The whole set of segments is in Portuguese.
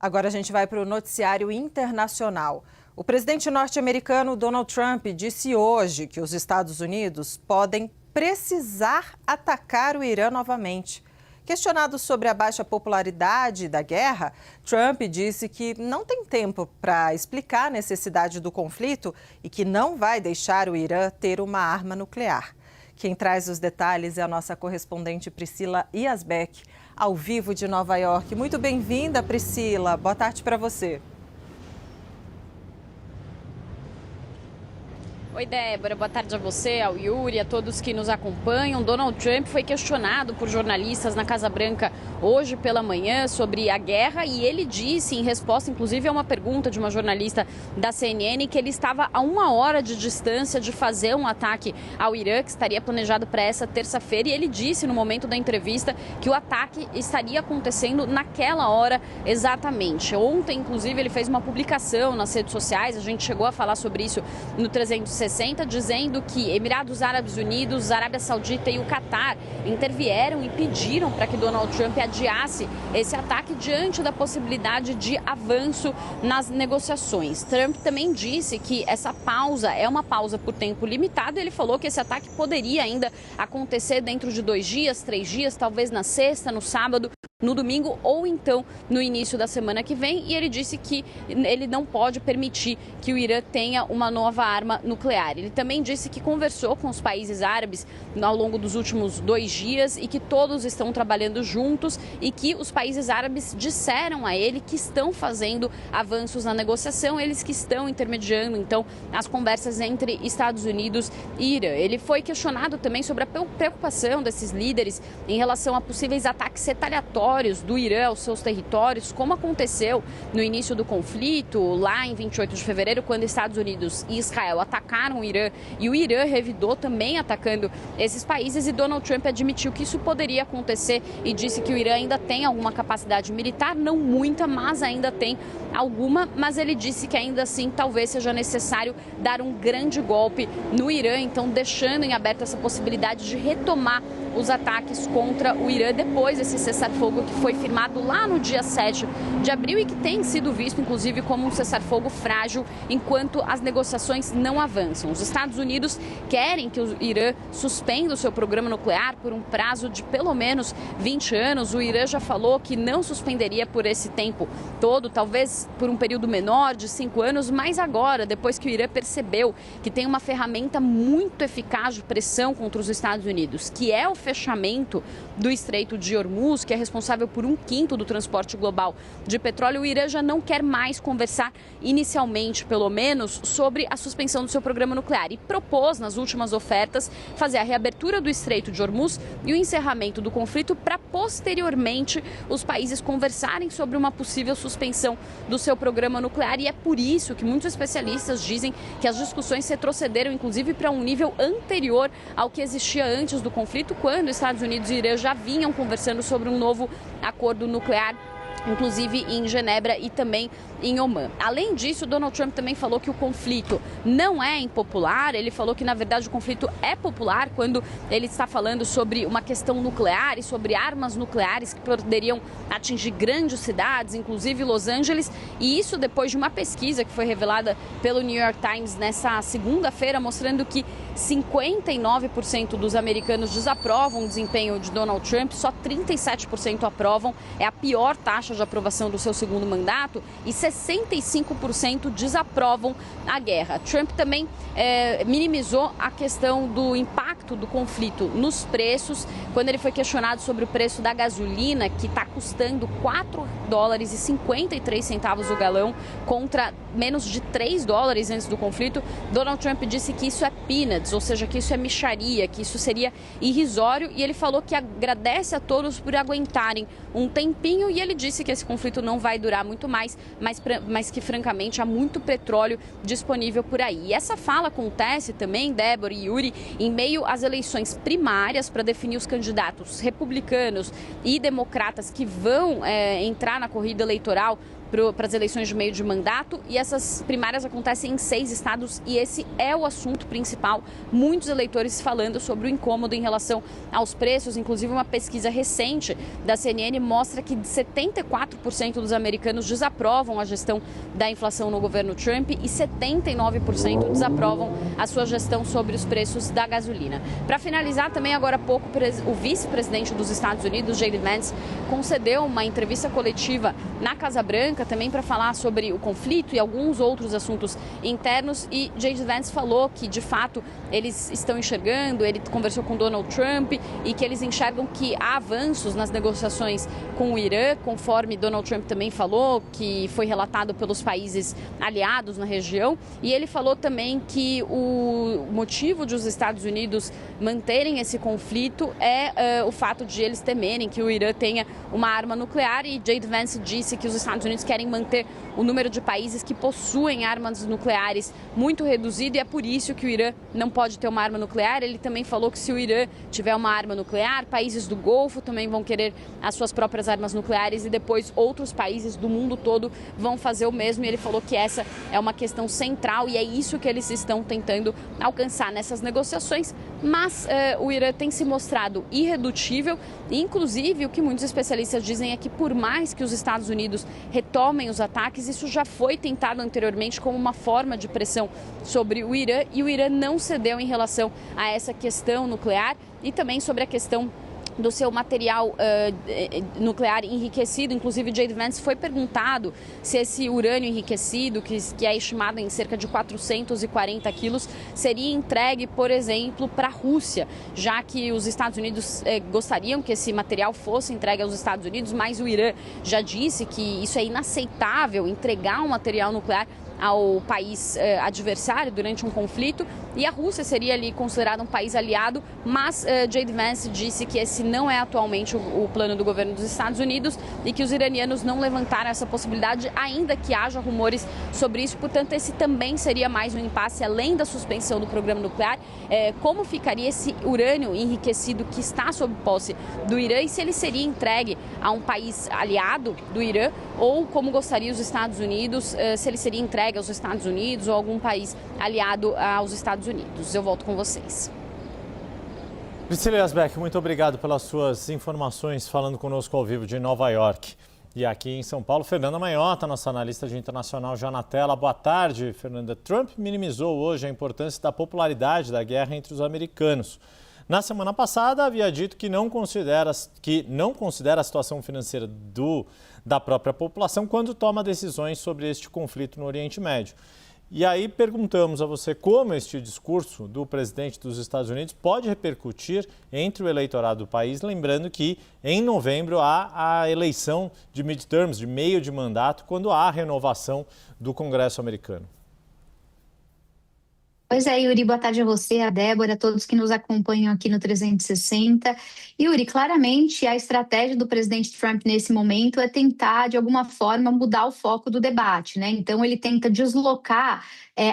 Agora a gente vai para o noticiário internacional. O presidente norte-americano Donald Trump disse hoje que os Estados Unidos podem precisar atacar o Irã novamente. Questionado sobre a baixa popularidade da guerra, Trump disse que não tem tempo para explicar a necessidade do conflito e que não vai deixar o Irã ter uma arma nuclear. Quem traz os detalhes é a nossa correspondente Priscila Iasbeck, ao vivo de Nova York. Muito bem-vinda, Priscila. Boa tarde para você. Oi, Débora. Boa tarde a você, ao Yuri, a todos que nos acompanham. Donald Trump foi questionado por jornalistas na Casa Branca hoje pela manhã sobre a guerra e ele disse, em resposta inclusive a uma pergunta de uma jornalista da CNN, que ele estava a 1 hora de distância de fazer um ataque ao Irã, que estaria planejado para essa terça-feira. E ele disse no momento da entrevista que o ataque estaria acontecendo naquela hora exatamente. Ontem, inclusive, ele fez uma publicação nas redes sociais, a gente chegou a falar sobre isso no 360, dizendo que Emirados Árabes Unidos, Arábia Saudita e o Catar intervieram e pediram para que Donald Trump adiasse esse ataque diante da possibilidade de avanço nas negociações. Trump também disse que essa pausa é uma pausa por tempo limitado. Ele falou que esse ataque poderia ainda acontecer dentro de 2 dias, 3 dias, talvez na sexta, no sábado, no domingo ou então no início da semana que vem. E ele disse que ele não pode permitir que o Irã tenha uma nova arma nuclear. Ele também disse que conversou com os países árabes ao longo dos últimos 2 dias e que todos estão trabalhando juntos e que os países árabes disseram a ele que estão fazendo avanços na negociação, eles que estão intermediando, então, as conversas entre Estados Unidos e Irã. Ele foi questionado também sobre a preocupação desses líderes em relação a possíveis ataques retaliatórios do Irã aos seus territórios, como aconteceu no início do conflito, lá em 28 de fevereiro, quando Estados Unidos e Israel atacaram o Irã e o Irã revidou também atacando esses países, e Donald Trump admitiu que isso poderia acontecer e disse que o Irã ainda tem alguma capacidade militar, não muita, mas ainda tem alguma, mas ele disse que ainda assim talvez seja necessário dar um grande golpe no Irã, então deixando em aberto essa possibilidade de retomar os ataques contra o Irã depois desse cessar-fogo que foi firmado lá no dia 7 de abril e que tem sido visto inclusive como um cessar-fogo frágil enquanto as negociações não avançam. Os Estados Unidos querem que o Irã suspenda o seu programa nuclear por um prazo de pelo menos 20 anos. O Irã já falou que não suspenderia por esse tempo todo, talvez por um período menor de 5 anos, mas agora, depois que o Irã percebeu que tem uma ferramenta muito eficaz de pressão contra os Estados Unidos, que é o fechamento do Estreito de Hormuz, que é responsável por 1/5 do transporte global de petróleo, o Irã já não quer mais conversar, inicialmente pelo menos, sobre a suspensão do seu programa nuclear e propôs nas últimas ofertas fazer a reabertura do Estreito de Hormuz e o encerramento do conflito para posteriormente os países conversarem sobre uma possível suspensão do seu programa nuclear. E é por isso que muitos especialistas dizem que as discussões retrocederam inclusive para um nível anterior ao que existia antes do conflito, quando Estados Unidos e Irã já vinham conversando sobre um novo acordo nuclear, inclusive em Genebra e também em Omã. Além disso, Donald Trump também falou que o conflito não é impopular. Ele falou que, na verdade, o conflito é popular quando ele está falando sobre uma questão nuclear e sobre armas nucleares que poderiam atingir grandes cidades, inclusive Los Angeles. E isso depois de uma pesquisa que foi revelada pelo New York Times nessa segunda-feira, mostrando que 59% dos americanos desaprovam o desempenho de Donald Trump, só 37% aprovam. É a pior taxa de aprovação do seu segundo mandato e 65% desaprovam a guerra. Trump também minimizou a questão do impacto do conflito nos preços, quando ele foi questionado sobre o preço da gasolina, que está custando $4,53 o galão, contra menos de $3 antes do conflito. Donald Trump disse que isso é peanuts, ou seja, que isso é mixaria, que isso seria irrisório, e ele falou que agradece a todos por aguentarem um tempinho, e ele disse que esse conflito não vai durar muito mais, mas que, francamente, há muito petróleo disponível por aí. E essa fala acontece também, Débora e Yuri, em meio às eleições primárias para definir os candidatos republicanos e democratas que vão entrar na corrida eleitoral para as eleições de meio de mandato, e essas primárias acontecem em 6 estados e esse é o assunto principal. Muitos eleitores falando sobre o incômodo em relação aos preços, inclusive uma pesquisa recente da CNN mostra que 74% dos americanos desaprovam a gestão da inflação no governo Trump e 79% desaprovam a sua gestão sobre os preços da gasolina. Para finalizar, também agora há pouco, o vice-presidente dos Estados Unidos, J.D. Vance, concedeu uma entrevista coletiva na Casa Branca também para falar sobre o conflito e alguns outros assuntos internos, e J.D. Vance falou que de fato eles estão enxergando, ele conversou com Donald Trump e que eles enxergam que há avanços nas negociações com o Irã, conforme Donald Trump também falou, que foi relatado pelos países aliados na região, e ele falou também que o motivo de os Estados Unidos manterem esse conflito é o fato de eles temerem que o Irã tenha uma arma nuclear, e J.D. Vance disse que os Estados Unidos querem manter o número de países que possuem armas nucleares muito reduzido e é por isso que o Irã não pode ter uma arma nuclear. Ele também falou que se o Irã tiver uma arma nuclear, países do Golfo também vão querer as suas próprias armas nucleares e depois outros países do mundo todo vão fazer o mesmo, e ele falou que essa é uma questão central e é isso que eles estão tentando alcançar nessas negociações, mas o Irã tem se mostrado irredutível e inclusive o que muitos especialistas dizem é que por mais que os Estados Unidos retomem os ataques, isso já foi tentado anteriormente como uma forma de pressão sobre o Irã e o Irã não cedeu em relação a essa questão nuclear e também sobre a questão do seu material nuclear enriquecido. Inclusive, J.D. Vance foi perguntado se esse urânio enriquecido, que é estimado em cerca de 440 quilos, seria entregue, por exemplo, para a Rússia, já que os Estados Unidos gostariam que esse material fosse entregue aos Estados Unidos, mas o Irã já disse que isso é inaceitável, entregar um material nuclear ao país adversário durante um conflito, e a Rússia seria ali considerada um país aliado, mas J.D. Vance disse que esse não é atualmente o plano do governo dos Estados Unidos e que os iranianos não levantaram essa possibilidade, ainda que haja rumores sobre isso. Portanto, esse também seria mais um impasse, além da suspensão do programa nuclear. Como ficaria esse urânio enriquecido que está sob posse do Irã e se ele seria entregue a um país aliado do Irã, ou como gostaria os Estados Unidos, se ele seria entregue aos Estados Unidos ou algum país aliado aos Estados Unidos. Eu volto com vocês. Priscila Yasbeck, muito obrigado pelas suas informações, falando conosco ao vivo de Nova York. E aqui em São Paulo, Fernanda Manhota, nossa analista de internacional, já na tela. Boa tarde, Fernanda. Trump minimizou hoje a importância da popularidade da guerra entre os americanos. Na semana passada, havia dito que não considera a situação financeira da própria população quando toma decisões sobre este conflito no Oriente Médio. E aí perguntamos a você como este discurso do presidente dos Estados Unidos pode repercutir entre o eleitorado do país, lembrando que em novembro há a eleição de midterms, de meio de mandato, quando há a renovação do Congresso americano. Pois é, Yuri, boa tarde a você, a Débora, a todos que nos acompanham aqui no 360. Yuri, claramente a estratégia do presidente Trump nesse momento é tentar, de alguma forma, mudar o foco do debate, né? Então, ele tenta deslocar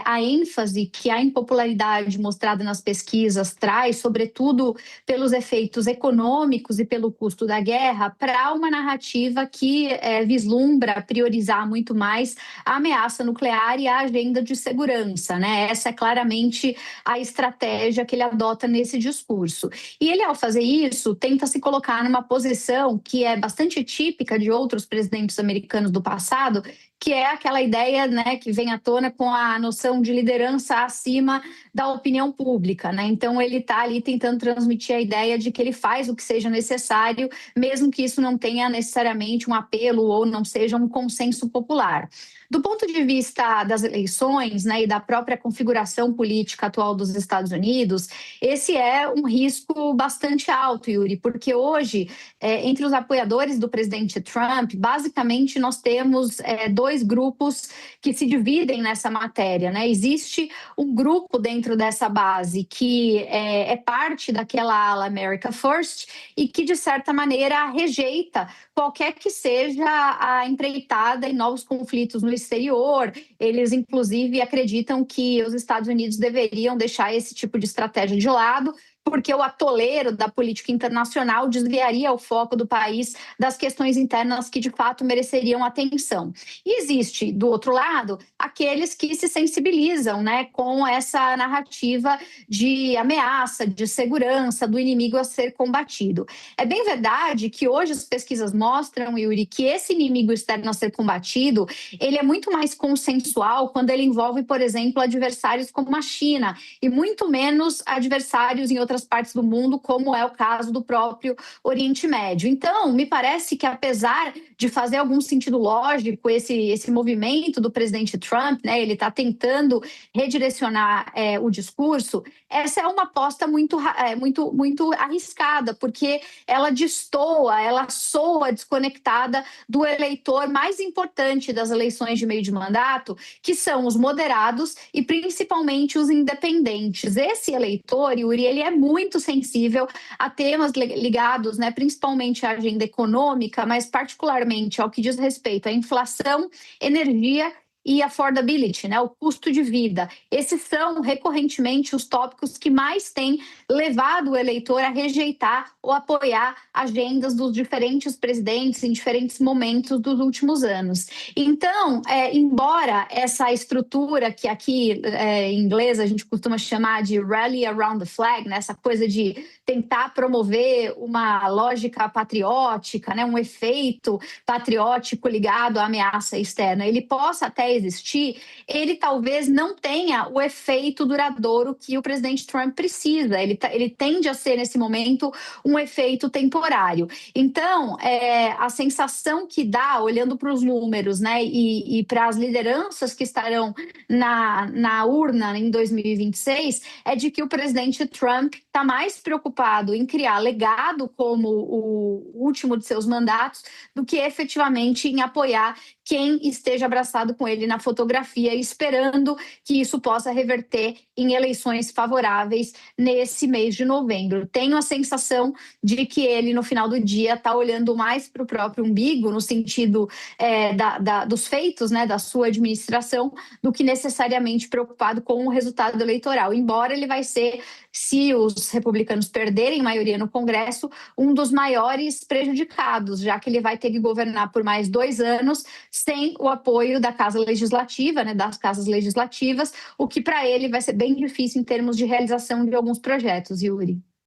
a ênfase que a impopularidade mostrada nas pesquisas traz, sobretudo pelos efeitos econômicos e pelo custo da guerra, para uma narrativa que vislumbra priorizar muito mais a ameaça nuclear e a agenda de segurança, né? Essa é claramente a estratégia que ele adota nesse discurso. E ele, ao fazer isso, tenta se colocar numa posição que é bastante típica de outros presidentes americanos do passado, que é aquela ideia, né, que vem à tona com a noção de liderança acima da opinião pública, né? Então ele está ali tentando transmitir a ideia de que ele faz o que seja necessário, mesmo que isso não tenha necessariamente um apelo ou não seja um consenso popular. Do ponto de vista das eleições, né, e da própria configuração política atual dos Estados Unidos, esse é um risco bastante alto, Yuri, porque hoje, entre os apoiadores do presidente Trump, basicamente nós temos dois grupos que se dividem nessa matéria, né? Existe um grupo dentro dessa base que é parte daquela ala America First e que, de certa maneira, rejeita qualquer que seja a empreitada em novos conflitos no exterior. Eles, inclusive, acreditam que os Estados Unidos deveriam deixar esse tipo de estratégia de lado, porque o atoleiro da política internacional desviaria o foco do país das questões internas que, de fato, mereceriam atenção. E existe, do outro lado, aqueles que se sensibilizam, né, com essa narrativa de ameaça, de segurança, do inimigo a ser combatido. É bem verdade que hoje as pesquisas mostram, Yuri, que esse inimigo externo a ser combatido, ele é muito mais consensual quando ele envolve, por exemplo, adversários como a China, e muito menos adversários em outras partes do mundo, como é o caso do próprio Oriente Médio. Então, me parece que, apesar de fazer algum sentido lógico esse movimento do presidente Trump, né, ele está tentando redirecionar o discurso, essa é uma aposta muito arriscada, porque ela destoa, ela soa desconectada do eleitor mais importante das eleições de meio de mandato, que são os moderados e principalmente os independentes. Esse eleitor, Yuri, ele é muito sensível a temas ligados, né, principalmente à agenda econômica, mas particularmente ao que diz respeito à inflação, energia e affordability, né, o custo de vida. Esses são, recorrentemente, os tópicos que mais têm levado o eleitor a rejeitar ou apoiar agendas dos diferentes presidentes em diferentes momentos dos últimos anos. Então, embora essa estrutura que aqui em inglês a gente costuma chamar de rally around the flag, né, essa coisa de tentar promover uma lógica patriótica, né, um efeito patriótico ligado à ameaça externa, ele possa até existir, ele talvez não tenha o efeito duradouro que o presidente Trump precisa. Ele tende a ser, nesse momento, um efeito temporário. Então, a sensação que dá, olhando para os números, né, e para as lideranças que estarão na urna em 2026, é de que o presidente Trump está mais preocupado em criar legado como o último de seus mandatos do que efetivamente em apoiar quem esteja abraçado com ele na fotografia, esperando que isso possa reverter em eleições favoráveis nesse mês de novembro. Tenho a sensação de que ele, no final do dia, está olhando mais para o próprio umbigo, no sentido dos feitos, né, da sua administração, do que necessariamente preocupado com o resultado eleitoral. Embora ele vai ser, se os republicanos perderem maioria no Congresso, um dos maiores prejudicados, já que ele vai ter que governar por mais 2 anos sem o apoio da Casa Legislativa, né, das casas legislativas, o que para ele vai ser bem difícil em termos de realização de alguns projetos, Yuri.